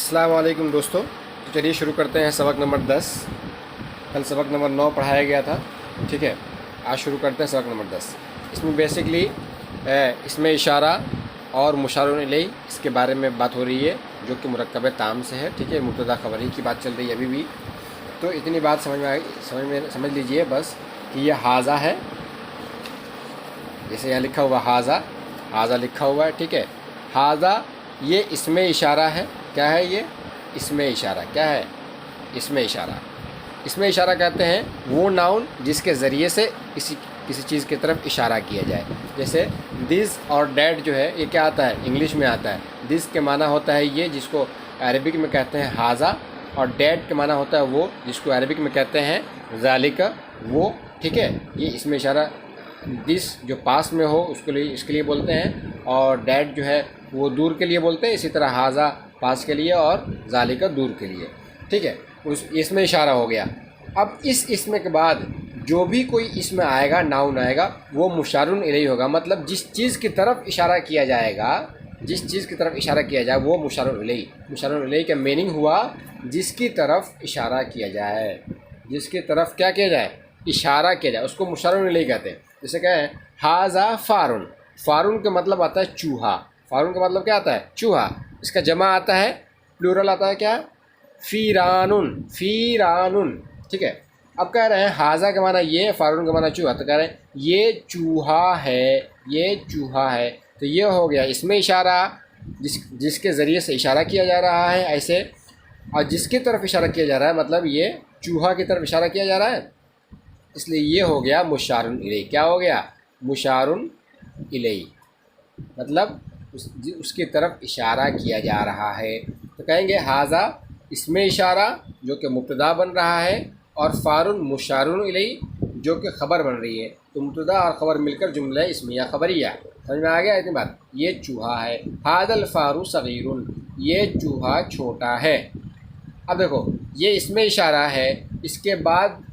अस्सलाम वालेकुम दोस्तों। तो चलिए शुरू करते हैं सबक नंबर 10। कल सबक नंबर 9 पढ़ाया गया था, ठीक है। आज शुरू करते हैं सबक नंबर 10। इसमें बेसिकली इसमें इशारा और मुशारुन इलैह इसके बारे में बात हो रही है, जो कि मुरक्कब ताम से है, ठीक है। मुब्तदा खबर ही की बात चल रही है अभी भी। तो इतनी बात समझ लीजिए बस कि यह हाजा है, जैसे यहाँ लिखा हुआ हाजा लिखा हुआ है, ठीक है। हाजा ये इसमें इशारा है। क्या है ये? इसमें इशारा। क्या है? इसमें इशारा। इसमें इशारा कहते हैं वो नाउन जिसके ज़रिए से किसी चीज़ की तरफ इशारा किया जाए। जैसे दिस और डैट जो है, ये क्या आता है? इंग्लिश में आता है। दिस के माना होता है ये, जिसको अरबिक में कहते हैं हाजा, और डैट के माना होता है वो, जिसको अरबिक में कहते हैं ज़ालिका, वो, ठीक है। ये इसमें इशारा दिस जो पास में हो उसके लिए, इसके लिए बोलते हैं, और डैट जो है वो दूर के लिए बोलते हैं। इसी तरह हाजा पास के लिए और ज़ालिका दूर के लिए, ठीक है। उस इसमें इशारा हो गया। अब इस इसमें के बाद जो भी कोई इसमें आएगा, नाउन आएगा, वो मुशारुन इलैह होगा। मतलब जिस चीज़ की तरफ इशारा किया जाएगा, जिस चीज़ की तरफ इशारा किया जाए वो मुशारुन इलैह। मुशारुन इलैह का मीनिंग हुआ जिसकी तरफ इशारा किया जाए, जिसकी तरफ क्या किया जाए? इशारा किया जाए, उसको मुशारुन इलैह कहते हैं। जैसे कहें हाजा फ़ारुन। फ़ारुन का मतलब आता है चूहा। फ़ारुन का मतलब क्या आता है? चूहा। इसका जमा आता है, प्लूरल आता है क्या? फ़ीरानुन। फ़ीरानुन, ठीक है। अब कह रहे हैं हाजा का माना ये, फ़ारुन का माना चूहा। तो कह रहे हैं ये चूहा है, ये चूहा है। तो ये हो गया इसमें इशारा, जिसके ज़रिए से इशारा किया जा रहा है ऐसे, और जिसकी तरफ इशारा किया जा रहा है मतलब ये चूहा की तरफ इशारा किया जा रहा है, इसलिए ये हो गया मुशारुन इलैह। क्या हो गया? मुशारुन इलैह। मतलब उसकी तरफ इशारा किया जा रहा है। तो कहेंगे हाजा इसमें इशारा जो कि मुब्तदा बन रहा है, और फ़ारुन मुशारुन इलैह जो कि ख़बर बन रही है। तो मुब्तदा और ख़बर मिलकर जुमला इस्मिया ख़बरिया। समझ में आ गया इतनी बात? ये चूहा है। हादल फ़ारू सगीरुन, ये चूहा छोटा है। अब देखो ये इसमें इशारा है, इसके बाद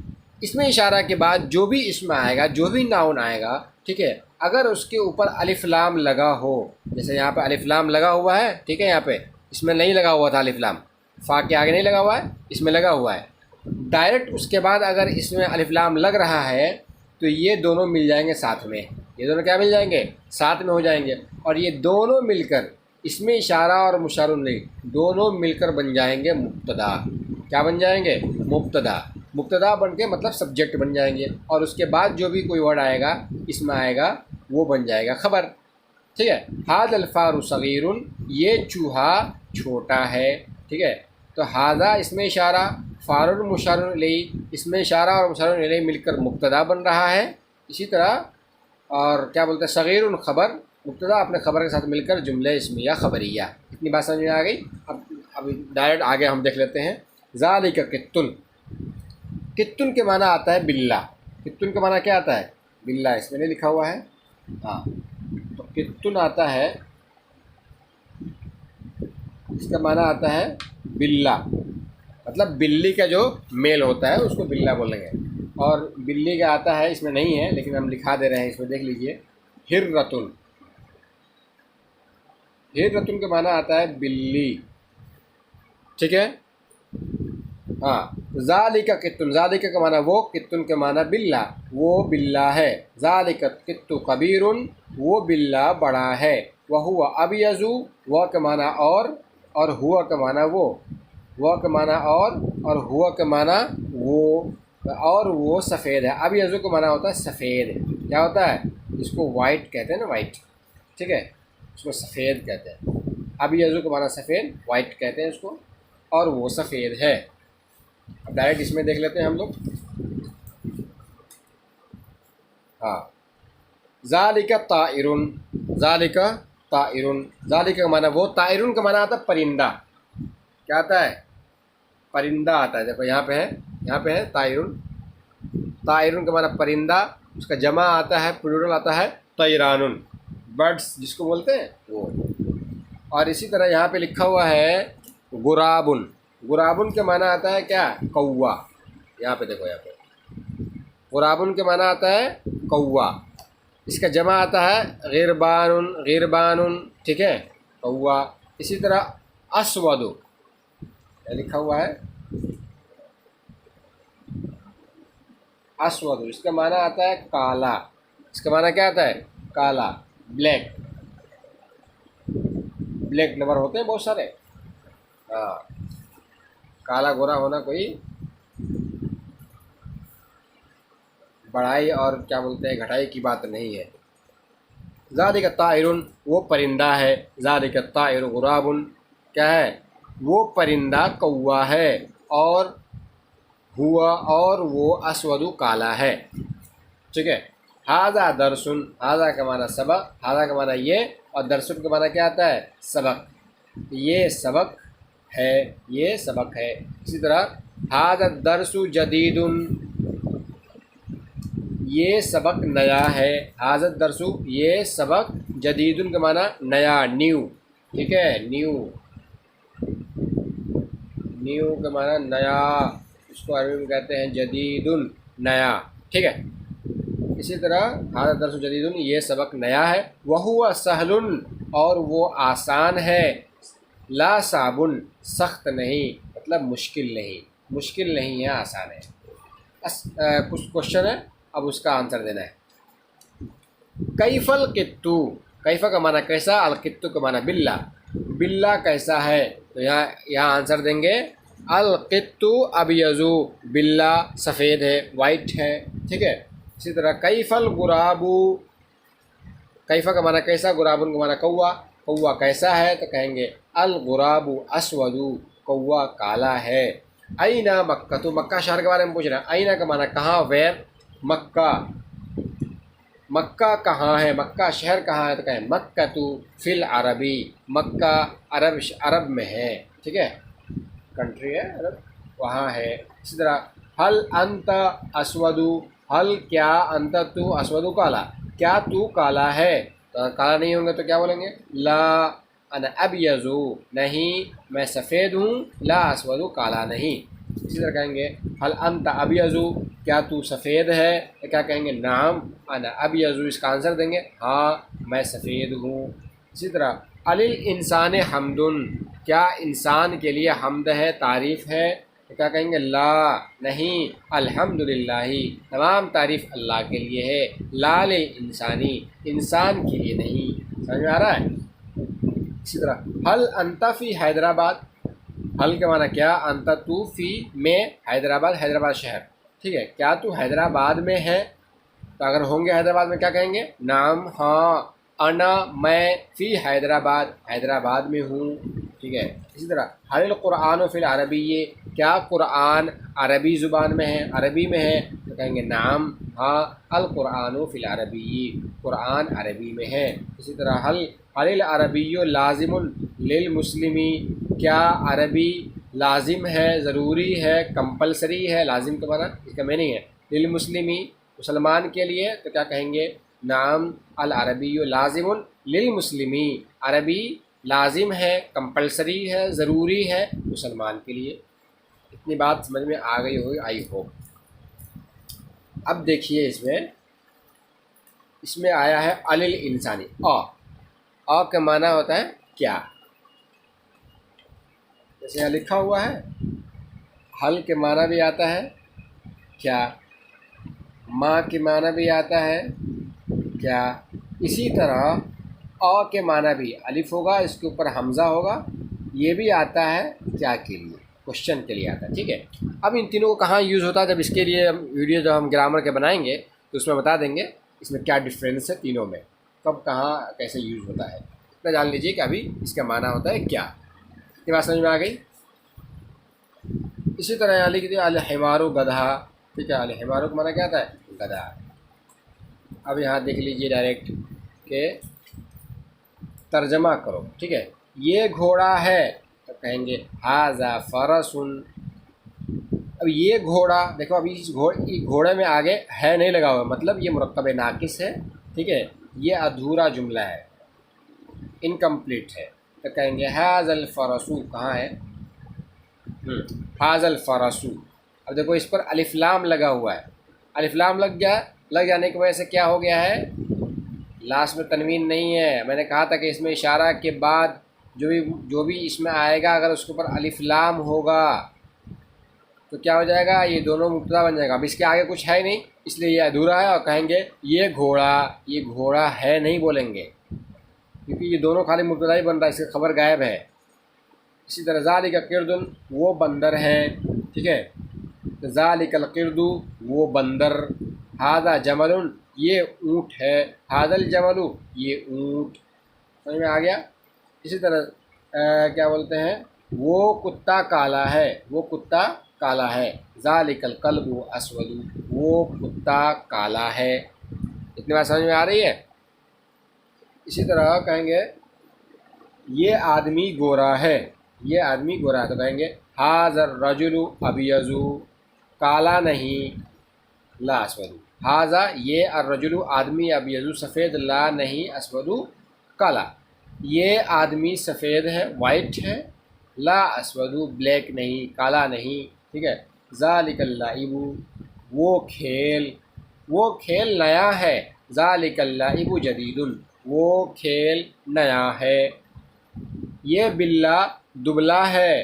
इसमें इशारा के बाद जो भी इसमें आएगा, जो भी नाउन आएगा, ठीक है, अगर उसके ऊपर अलिफ लाम लगा हो, जैसे यहाँ पे अलिफ लाम लगा हुआ है, ठीक है, यहाँ पे इसमें नहीं लगा हुआ था अलिफ लाम, फ़ा के आगे नहीं लगा हुआ है, इसमें लगा हुआ है। डायरेक्ट उसके बाद अगर इसमें अलिफ लाम लग रहा है तो ये दोनों मिल जाएंगे साथ में। ये दोनों क्या मिल जाएंगे? साथ में हो जाएंगे। और ये दोनों मिलकर इसमें इशारा और मुशारुन इलैह दोनों मिलकर बन जाएंगे मुब्तदा। क्या बन जाएंगे? मुब्तदा। मुब्तदा बन के मतलब सब्जेक्ट बन जाएंगे, और उसके बाद जो भी कोई वर्ड आएगा इसमें आएगा वो बन जाएगा खबर, ठीक है। हादल फ़ारू सगीरुन, ये चूहा छोटा है, ठीक है। तो हादा इसमें इशारा, फ़ारुन मुशारुन इलैह, इसमें इशारा और मुशारुन इलैह मिलकर मुब्तदा बन रहा है। इसी तरह और क्या बोलते हैं, सगीरुन खबर, मुब्तदा अपने खबर के साथ मिलकर जुमले इस्मिया खबरिया। इतनी बात समझ में आ गई। अब डायरेक्ट आगे हम देख लेते हैं। ज़ालिका कित्तुन। कित्तुन के माना आता है बिल्ला। कित्तुन का माना क्या आता है? बिल्ला। इसमें नहीं लिखा हुआ है, हाँ। तो कित्तुन आता है, इसका माना आता है बिल्ला। मतलब बिल्ली का जो मेल होता है उसको बिल्ला बोलेंगे। और बिल्ली का आता है, इसमें नहीं है लेकिन हम लिखा दे रहे हैं, इसमें देख लीजिए, हिर्रतुन। हिर्रतुन का माना आता है बिल्ली, ठीक है, हाँ। ज़ालिका कित्तुन, ज़ालिका का माना वो, कित्तुन के माना बिल्ला, वो बिल्ला है। ज़ालिका कित्तु कबीरुन, वो बिल्ला बड़ा है। वह हुआ अबयज़ु, वह का माना और हुआ का माना वो, वह का माना और हुआ का माना वो, और वो सफ़ेद है। अबयज़ु का माना होता है सफ़ेद। क्या होता है? इसको वाइट कहते हैं ना, वाइट, ठीक है, उसको सफ़ेद कहते हैं। अबयज़ु का माना सफ़ेद, वाइट कहते हैं उसको, और वो सफ़ेद है। अब डायरेक्ट इसमें देख लेते हैं हम लोग, हाँ। ज़ालिका ताइरुन, ज़ालिका ताइरुन, ज़ालिका का माना वो, ताइरुन का माना आता है परिंदा। क्या आता है? परिंदा आता है। देखो यहाँ पे है, यहाँ पे है ताइरुन। ताइरुन का माना परिंदा, उसका जमा आता है, प्लूरल आता है तैरानुन, बर्ड्स जिसको बोलते हैं वो। और इसी तरह यहाँ पे लिखा हुआ है गुराबुन। गुराबुन के माना आता है क्या? कौवा। यहाँ पे देखो, यहाँ पे गुराबुन के माना आता है कौवा। इसका जमा आता है गिरबानुन, गिरबानुन, ठीक है, कौवा। इसी तरह अस्वदु, लिखा हुआ है अस्वद, इसका माना आता है काला। इसका माना क्या आता है? काला, ब्लैक। ब्लैक नंबर होते हैं बहुत सारे। हाँ, काला गोरा होना कोई बढ़ाई और क्या बोलते हैं घटाई की बात नहीं है। ज़ालिका ताइरुन, वो परिंदा है। ज़ालिका ताइरु गुराबुन, क्या है? वो परिंदा कौवा है। और हुआ, और वो अस्वदु काला है। ठीक है। हाजा दरसुन, हाजा का माना सबक, हाजा का माना ये, और दरसुन का माना क्या आता है? सबक। ये सबक है, ये सबक है। इसी तरह हाजा दरसु जदीदुन, ये सबक नया है। हाजा दरसु, ये सबक, जदीदुन का माना नया, न्यू। ठीक है, न्यू, न्यू का माना नया, इसको अरबी में कहते हैं जदीदुन, नया। ठीक है। इसी तरह हाज़ा दरसु जदीदुन, ये सबक नया है। वहुवा सहलुन, और वो आसान है। ला साबुन, सख्त नहीं, मतलब मुश्किल नहीं, मुश्किल नहीं है, आसान है। कुछ क्वेश्चन है, अब उसका आंसर देना है। कैफल कित्तू, कैफा का माना कैसा, अल कित्तू का माना बिल्ला। बिल्ला कैसा है? तो यहाँ आंसर देंगे अल कित्तू अबयज़ु, बिल्ला सफ़ेद है, वाइट है। ठीक है। इसी तरह कैफल गुराबू, कैफा का माना कैसा, गुराबुन का माना कौवा। कौवा कैसा है? तो कहेंगे अल गुराबू अस्वदु, कौवा काला है। आईना मक्का, तो मक्का शहर के बारे में पूछ रहा है। आईना का माना कहाँ, वेर। मक्का, मक्का कहाँ है, मक्का शहर कहाँ है? तो कहें मक्का तो फिल अरबी, मक्का अरब में है। ठीक है, कंट्री है अरब, वहाँ है। इसी तरह हल अंत अस्वदु, हल क्या, अंत तू अस्वदु काला, क्या तू काला है? तो काला नहीं होंगे तो क्या बोलेंगे? ला अन अबयज़ु, नहीं मैं सफ़ेद हूँ। ला अस्वदु, काला नहीं। इसी तरह कहेंगे हल अंत अबयज़ु, क्या तू सफ़ेद है? तो क्या कहेंगे? नाम अना अबयज़ु, इसका आंसर देंगे हाँ मैं सफ़ेद हूँ। इसी तरह अलिल इंसान हमदुन, क्या इंसान के लिए हमद है, तारीफ़ है? तो क्या कहेंगे? ला, नहीं, अल्हम्दुलिल्लाही, तमाम तारीफ़ अल्लाह के लिए है। लाल इंसानी, इंसान के लिए नहीं। समझ में आ रहा है? इसी तरह हल अंता फ़ी हैदराबाद, हल के माना क्या, अंता तू फ़ी में हैदराबाद, हैदराबाद शहर। ठीक है, क्या तू हैदराबाद में है? तो अगर होंगे हैदराबाद में क्या कहेंगे? नाम, हाँ, अना मैं फ़ी हैदराबाद, हैदराबाद में हूँ। ठीक है। इसी तरह हल कुरान फ़िल अरबी, ये क्या कुरान अरबी ज़ुबान में है, अरबी में है? तो कहेंगे नाम, हाँ, अल कुरान फ़िल अरबी, कुरान अरबी में है। इसी तरह हल अरबी लाजिमुन लिल मुस्लिमी, क्या अरबी लाजिम है, ज़रूरी है, कंपलसरी है? लाजिम के माना इसका मीनिंग है लिल मुस्लिमी, मुसलमान के लिए। तो क्या कहेंगे? नाम अल अरबी लाजिमुन लिल मुस्लिमी, अरबी लाजिम है, कंपलसरी है, ज़रूरी है मुसलमान के लिए। इतनी बात समझ में आ गई होगी, आई होप। अब देखिए इसमें आया है अलिल इंसानी, अ का माना होता है क्या, जैसे यहाँ लिखा हुआ है। हल के माना भी आता है क्या, माँ के माना भी आता है क्या। इसी तरह अ के माना भी अलिफ होगा, इसके ऊपर हमज़ा होगा, ये भी आता है क्या के लिए, क्वेश्चन के लिए आता है। ठीक है। अब इन तीनों को कहाँ यूज़ होता है, जब इसके लिए हम वीडियो जब हम ग्रामर के बनाएंगे तो उसमें बता देंगे इसमें क्या डिफरेंस है तीनों में, कब कहाँ कैसे यूज़ होता है। इतना जान लीजिए कि अभी इसका माना होता है क्या। ये बात समझ में आ गई। इसी तरह यहाँ लिख दिया अल हिमारू गधा। ठीक है, अल हिमारू का माना क्या आता है? गधा। अब यहाँ देख लीजिए डायरेक्ट के तर्जमा करो। ठीक है, ये घोड़ा है तो कहेंगे हाजा फरसुन। अब ये घोड़ा देखो, अभी इस घोड़े में आगे है नहीं लगा हुआ, मतलब ये मुरक्कब नाकिस है। ठीक है, ये अधूरा जुमला है, इनकम्प्लीट है। तो कहेंगे हाजल फरसु, कहाँ है? हाजल फरसु। अब देखो इस पर अलिफ्लाम लगा हुआ है, अलिफ्लाम लग जाने की वजह से क्या हो गया है? लास्ट में तनवीन नहीं है। मैंने कहा था कि इसमें इशारा के बाद जो भी इसमें आएगा अगर उसके ऊपर अलिफ लाम होगा तो क्या हो जाएगा, ये दोनों मुब्तदा बन जाएगा। अब इसके आगे कुछ है नहीं इसलिए ये अधूरा है, और कहेंगे ये घोड़ा है नहीं बोलेंगे, क्योंकि ये दोनों खाली मुब्तदा ही बन रहा है, इसका खबर गायब है। इसी तरह ज़ालिका किरदुन, वो बंदर है, ठीक है। ज़ालिकल किरदु, वो बंदर। हादा जमलुन, ये ऊँट है। हादल जमलु, ये ऊँट। समझ में आ गया। इसी तरह क्या बोलते हैं, वो कुत्ता काला है, वो कुत्ता काला है। ज़ालिकल कल्बु अस्वदु, वो कुत्ता काला है। इतनी बात समझ में आ रही है। इसी तरह कहेंगे ये आदमी गोरा है, ये आदमी गोरा है, तो कहेंगे हाज़र रजुलु अबियज़ु, काला नहीं, ला अस्वदु। हाज़ा, ये अर्रजुलु आदमी, अबियज़ु सफ़ेद, ला नहीं, अस्वदु काला। ये आदमी सफ़ेद है, वाइट है, ला अस्वदु ब्लैक नहीं, काला नहीं, ठीक है। ज़ालिकल लाइबु, वो खेल नया है। ज़ालिकल लाइबु जदीदुन, वो खेल नया है। ये बिल्ला दुबला है।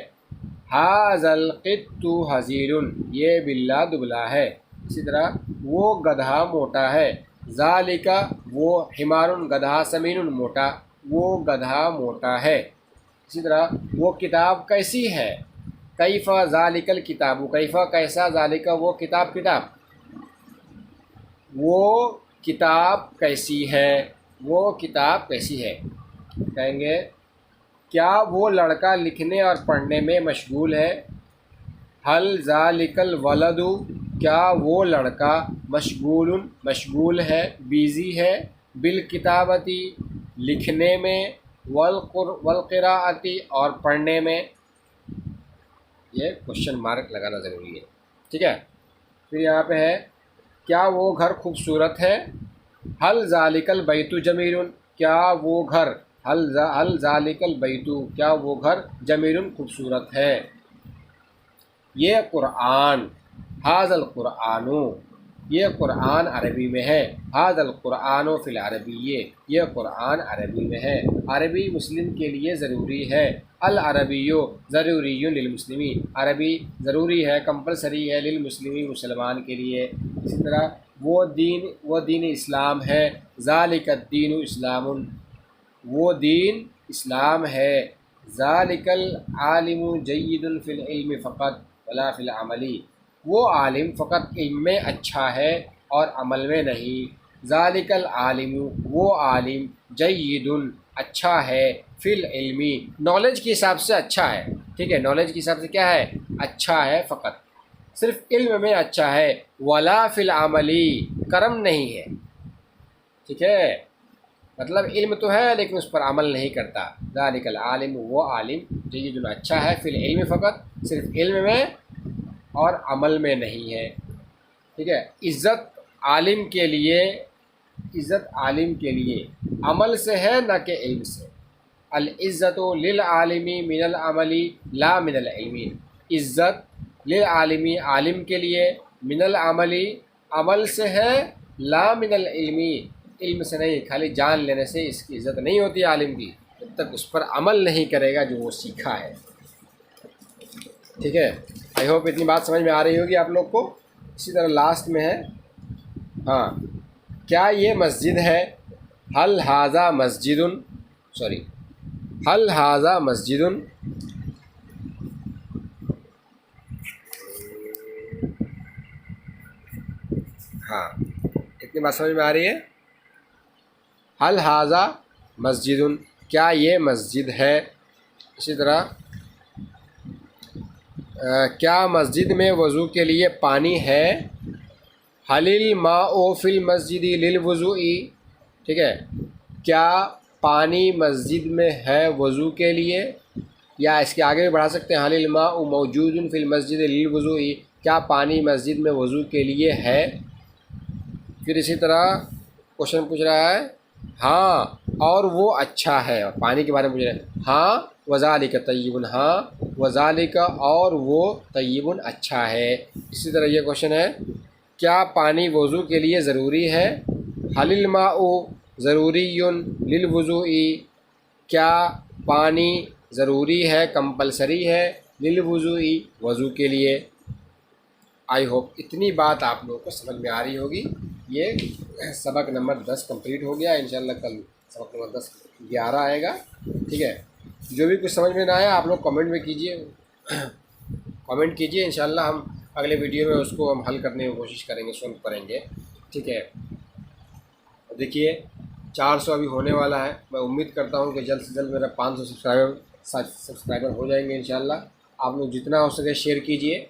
हाज़ल क़ित्तु हज़ीरुन, ये बिल्ला दुबला है। इसी तरह वो गधा मोटा है। ज़ालिका, वो हिमारुन, गधा, समीनुन, मोटा, वो गधा मोटा है। इसी तरह वो किताब कैसी है। कैफ़ा ज़ालिकल किताबु, कैफ़ा कैसा, ज़ालिका वो किताब, वो किताब कैसी है, वो किताब कैसी है। कहेंगे क्या वो लड़का लिखने और पढ़ने में मशगूल है। हल ज़ालिकल वलदु, क्या वो लड़का मशगूलुन, मशगूल है, बिज़ी है। बिल किताबती, लिखने में। वल क़िराअती, और पढ़ने में। ये क्वेश्चन मार्क लगाना ज़रूरी है, ठीक है। फिर यहाँ पे है क्या वो घर खूबसूरत है। हल ज़ालिकल बैतु जमीरुन, क्या वो घर, हल ज़ालिकल बैतु, क्या वो घर, जमीरुन खूबसूरत है। ये कुरान, हाज़ल कुरानु, ये कुरान अरबी में है। हाज़ल कुरानो फ़िल अरबी, ये कुरान अरबी में है। अरबी मुस्लिम के लिए ज़रूरी है। अल अरबियो ज़रूरियुन लिल मुस्लिमी, अरबी ज़रूरी है, कंपलसरी है, लिल मुस्लिमी, मुसलमान के लिए। इसी तरह वो दीन इस्लाम है। ज़ालिकद दीनु इस्लामुन, वो दीन इस्लाम है। ज़ालिकल आलिमु जय्यिदुन फ़िल इल्मि फ़क़त वला फ़िल अमली, वो आलिम फ़क़त इल्म में अच्छा है और अमल में नहीं। ज़ालिकल आलिमु, वो आलिम, जय्यिदुन अच्छा है, फ़िल इल्मी, नॉलेज के हिसाब से अच्छा है, ठीक है। नॉलेज के हिसाब से क्या है, अच्छा है, फ़क़त सिर्फ इल्म में अच्छा है। वला फ़िल अमली, कर्म नहीं है, ठीक है। मतलब इल्म तो है लेकिन उस पर अमल नहीं करता। ज़ालिकल आलिम, वो आलिम, जय्यिदुन अच्छा है, फ़िल इल्म फ़क़त, सिर्फ इल्म में और अमल में नहीं है, ठीक है। इज़्ज़त आलिम के लिए, इज़्ज़त आलिम के लिए अमल से है न कि इल्म से। अल इज़्ज़तु लिल आलिमी मिनल अमली ला मिनल इल्मी, इज़्ज़त लिल आलिमी, आलिम के लिए, मिनल अमली, अमल से है, ला मिनल इल्मी, इल्म से नहीं। खाली जान लेने से इसकी इज़्ज़त नहीं होती आलिम की, जब तक उस पर अमल नहीं करेगा जो वो सीखा है, ठीक है। आई होप इतनी बात समझ में आ रही होगी आप लोग को। इसी तरह लास्ट में है, हाँ, क्या ये मस्जिद है। हल हाज़ा मस्जिदुन, सॉरी, हल हाज़ा मस्जिदुन, हाँ, इतनी बात समझ में आ रही है। हल हाज़ा मस्जिदुन, क्या ये मस्जिद है। इसी तरह क्या मस्जिद में वज़ू के लिए पानी है। हलिल माओ फ़िल मस्जिदी लिल वज़ूई, ठीक है। क्या पानी मस्जिद में है वज़ू के लिए, या इसके आगे भी बढ़ा सकते हैं, हलिल माओ मौजूदुन फ़िल मस्जिद लिल वज़ूई, क्या पानी मस्जिद में वज़ू के लिए है। फिर इसी तरह क्वेश्चन पूछ रहा है, हाँ और वो अच्छा है, और पानी के बारे में पूछ रहा है। हाँ वज़ालिका तय्यिबुन, हाँ वज़ालिका, और वो तय्यिबुन अच्छा है। इसी तरह ये क्वेश्चन है, क्या पानी वज़ू के लिए ज़रूरी है। हलिल माउ ज़रूरियुन लिल वज़ूई, क्या पानी ज़रूरी है, कंपलसरी है लिल वज़ूई, वज़ू के लिए। आई होप इतनी बात आप लोगों को समझ में आ रही होगी। ये सबक नंबर 10 कंप्लीट हो गया। इंशाल्लाह कल सबक नंबर 11 आएगा। ठीक है, जो भी कुछ समझ में ना आया आप लोग कमेंट में कीजिए, कमेंट कीजिए। इंशाल्लाह हम अगले वीडियो में उसको हम हल करने की कोशिश करेंगे, सॉल्व करेंगे। ठीक है, देखिए 400 अभी होने वाला है। मैं उम्मीद करता हूँ कि जल्द से जल्द मेरा 500 सब्सक्राइबर हो जाएंगे इंशाल्लाह। आप लोग जितना हो सके शेयर कीजिए।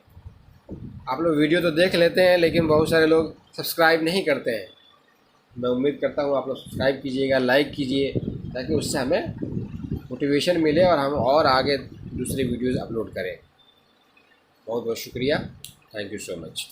आप लोग वीडियो तो देख लेते हैं लेकिन बहुत सारे लोग सब्सक्राइब नहीं करते हैं। मैं उम्मीद करता हूँ आप लोग सब्सक्राइब कीजिएगा, लाइक कीजिए, ताकि उससे हमें मोटिवेशन मिले और हम और आगे दूसरी वीडियोज़ अपलोड करें। बहुत बहुत शुक्रिया, थैंक यू सो मच।